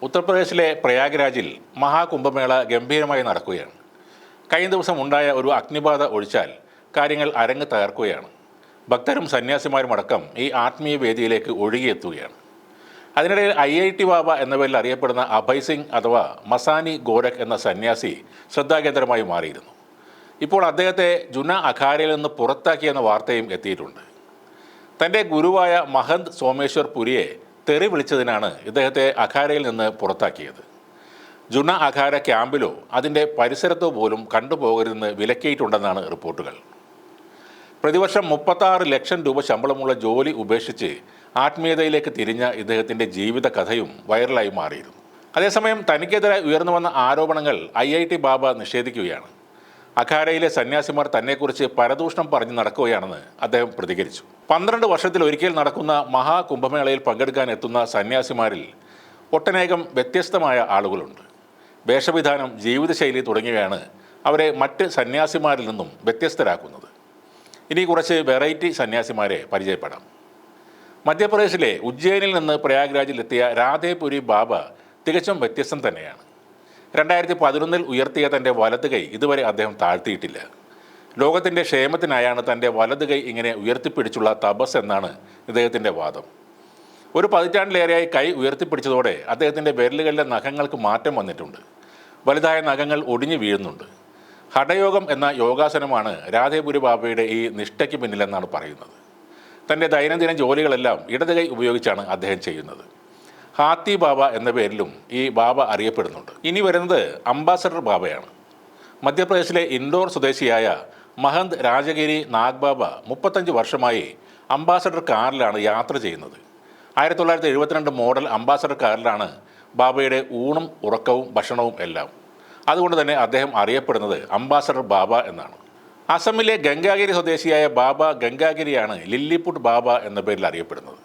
ഉത്തർപ്രദേശിലെ പ്രയാഗ്രാജിൽ മഹാകുംഭമേള ഗംഭീരമായി നടക്കുകയാണ്. കഴിഞ്ഞ ദിവസം ഉണ്ടായ ഒരു അഗ്നിബാധ ഒഴിച്ചാൽ കാര്യങ്ങൾ അരങ്ങ് തകർക്കുകയാണ്. ഭക്തരും സന്യാസിമാരും അടക്കം ഈ ആത്മീയ വേദിയിലേക്ക് ഒഴുകിയെത്തുകയാണ്. അതിനിടയിൽ IIT ബാബ എന്ന പേരിൽ അറിയപ്പെടുന്ന അഭയ് സിംഗ് അഥവാ മസാനി ഗോരഖ് എന്ന സന്യാസി ശ്രദ്ധാകേന്ദ്രമായി മാറിയിരുന്നു. ഇപ്പോൾ അദ്ദേഹത്തെ ജുന അഖാരയിൽ നിന്ന് പുറത്താക്കിയെന്ന വാർത്തയും എത്തിയിട്ടുണ്ട്. തൻ്റെ ഗുരുവായ മഹന്ത് സോമേശ്വർ പുരിയെ തെറി വിളിച്ചതിനാണ് ഇദ്ദേഹത്തെ അഖാരയിൽ നിന്ന് പുറത്താക്കിയത്. ജുന അഖാര ക്യാമ്പിലോ അതിൻ്റെ പരിസരത്തോ പോലും കണ്ടുപോകരുതെന്ന് വിലക്കിയിട്ടുണ്ടെന്നാണ് റിപ്പോർട്ടുകൾ. പ്രതിവർഷം 36 ലക്ഷം രൂപ ശമ്പളമുള്ള ജോലി ഉപേക്ഷിച്ച് ആത്മീയതയിലേക്ക് തിരിഞ്ഞ ഇദ്ദേഹത്തിൻ്റെ ജീവിത കഥയും വൈറലായി മാറിയിരുന്നു. അതേസമയം തനിക്കെതിരെ ഉയർന്നു വന്ന ആരോപണങ്ങൾ IIT ബാബ നിഷേധിക്കുകയാണ്. അഖാരയിലെ സന്യാസിമാർ തന്നെക്കുറിച്ച് പരദൂഷണം പറഞ്ഞു നടക്കുകയാണെന്ന് അദ്ദേഹം പ്രതികരിച്ചു. 12 വർഷത്തിൽ ഒരിക്കൽ നടക്കുന്ന മഹാകുംഭമേളയിൽ പങ്കെടുക്കാൻ എത്തുന്ന സന്യാസിമാരിൽ ഒട്ടനേകം വ്യത്യസ്തമായ ആളുകളുണ്ട്. വേഷവിധാനം, ജീവിതശൈലി തുടങ്ങിയവയാണ് അവരെ മറ്റ് സന്യാസിമാരിൽ നിന്നും വ്യത്യസ്തരാക്കുന്നത്. ഇനി കുറച്ച് വെറൈറ്റി സന്യാസിമാരെ പരിചയപ്പെടാം. മധ്യപ്രദേശിലെ ഉജ്ജയിനിൽ നിന്ന് പ്രയാഗ്രാജിലെത്തിയ രാധേപുരി ബാബ തികച്ചും വ്യത്യസ്തം തന്നെയാണ്. 2011 ഉയർത്തിയ തൻ്റെ വലത് കൈ ഇതുവരെ അദ്ദേഹം താഴ്ത്തിയിട്ടില്ല. ലോകത്തിൻ്റെ ക്ഷേമത്തിനായാണ് തൻ്റെ വലത് കൈ ഇങ്ങനെ ഉയർത്തിപ്പിടിച്ചുള്ള തപസ് എന്നാണ് ഇദ്ദേഹത്തിൻ്റെ വാദം. ഒരു പതിറ്റാണ്ടിലേറെയായി കൈ ഉയർത്തിപ്പിടിച്ചതോടെ അദ്ദേഹത്തിൻ്റെ വിരലുകളിലെ നഖങ്ങൾക്ക് മാറ്റം വന്നിട്ടുണ്ട്. വലുതായ നഖങ്ങൾ ഒടിഞ്ഞു വീഴുന്നുണ്ട്. ഹഠയോഗം എന്ന യോഗാസനമാണ് രാധേപുരി ബാബയുടെ ഈ നിഷ്ഠയ്ക്ക് പിന്നിലെന്നാണ് പറയുന്നത്. തൻ്റെ ദൈനംദിന ജോലികളെല്ലാം ഇടത് കൈ ഉപയോഗിച്ചാണ് അദ്ദേഹം ചെയ്യുന്നത്. ഹാത്തി ബാബ എന്ന പേരിലും ഈ ബാബ അറിയപ്പെടുന്നുണ്ട്. ഇനി വരുന്നത് അംബാസഡർ ബാബയാണ്. മധ്യപ്രദേശിലെ ഇൻഡോർ സ്വദേശിയായ മഹന്ത് രാജഗിരി നാഗ് ബാബ 35 വർഷമായി അംബാസഡർ കാറിലാണ് യാത്ര ചെയ്യുന്നത്. 1972 മോഡൽ അംബാസഡർ കാറിലാണ് ബാബയുടെ ഊണും ഉറക്കവും ഭക്ഷണവും എല്ലാം. അതുകൊണ്ട് തന്നെ അദ്ദേഹം അറിയപ്പെടുന്നത് അംബാസഡർ ബാബ എന്നാണ്. അസമിലെ ഗംഗാഗിരി സ്വദേശിയായ ബാബ ഗംഗാഗിരിയാണ് ലില്ലിപുട്ട് ബാബ എന്ന പേരിൽ അറിയപ്പെടുന്നത്.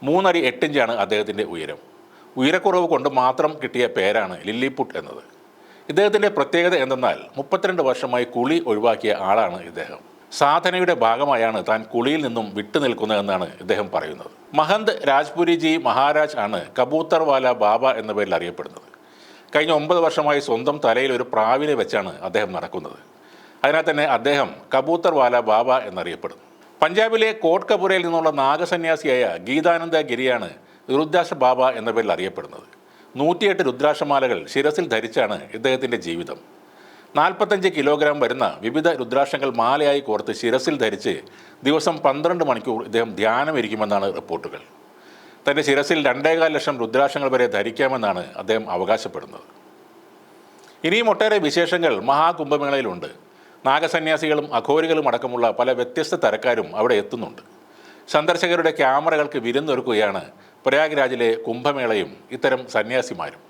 3 അടി 8 ഇഞ്ചാണ് അദ്ദേഹത്തിൻ്റെ ഉയരം. ഉയരക്കുറവ് കൊണ്ട് മാത്രം കിട്ടിയ പേരാണ് ലില്ലിപുട്ട് എന്നത്. ഇദ്ദേഹത്തിൻ്റെ പ്രത്യേകത എന്തെന്നാൽ 32 വർഷമായി കുളി ഒഴിവാക്കിയ ആളാണ് ഇദ്ദേഹം. സാധനയുടെ ഭാഗമായാണ് താൻ കുളിയിൽ നിന്നും വിട്ടുനിൽക്കുന്നതെന്നാണ് ഇദ്ദേഹം പറയുന്നത്. മഹന്ത് രാജ്പുരിജി മഹാരാജ് ആണ് കബൂത്തർവാല ബാബ എന്ന പേരിൽ അറിയപ്പെടുന്നത്. കഴിഞ്ഞ 9 വർഷമായി സ്വന്തം തലയിൽ ഒരു പ്രാവിനെ വെച്ചാണ് അദ്ദേഹം നടക്കുന്നത്. അതിനാൽ തന്നെ അദ്ദേഹം കബൂത്തർവാല ബാബ എന്നറിയപ്പെടുന്നു. പഞ്ചാബിലെ കോട്ട് കപൂരയിൽ നിന്നുള്ള നാഗസന്യാസിയായ ഗീതാനന്ദ ഗിരിയാണ് രുദ്രാക്ഷ ബാബ എന്ന പേരിൽ അറിയപ്പെടുന്നത്. 108 രുദ്രാക്ഷമാലകൾ ശിരസിൽ ധരിച്ചാണ് ഇദ്ദേഹത്തിൻ്റെ ജീവിതം. 45 കിലോഗ്രാം വരുന്ന വിവിധ രുദ്രാക്ഷങ്ങൾ മാലയായി കോർത്ത് ശിരസിൽ ധരിച്ച് ദിവസം 12 മണിക്കൂർ ഇദ്ദേഹം ധ്യാനമിരിക്കുമെന്നാണ് റിപ്പോർട്ടുകൾ. തൻ്റെ ശിരസിൽ 2.25 ലക്ഷം രുദ്രാക്ഷങ്ങൾ വരെ ധരിക്കാമെന്നാണ് അദ്ദേഹം അവകാശപ്പെടുന്നത്. ഇനിയും ഒട്ടേറെ വിശേഷങ്ങൾ മഹാകുംഭമേളയിലുണ്ട്. നാഗസന്യാസികളും അഘോരികളും അടക്കമുള്ള പല വ്യത്യസ്ത തരക്കാരും അവിടെ എത്തുന്നുണ്ട്. സന്ദർശകരുടെ ക്യാമറകൾക്ക് വിരുന്നൊരുക്കുകയാണ് പ്രയാഗ്രാജിലെ കുംഭമേളയും ഇത്തരം സന്യാസിമാരും.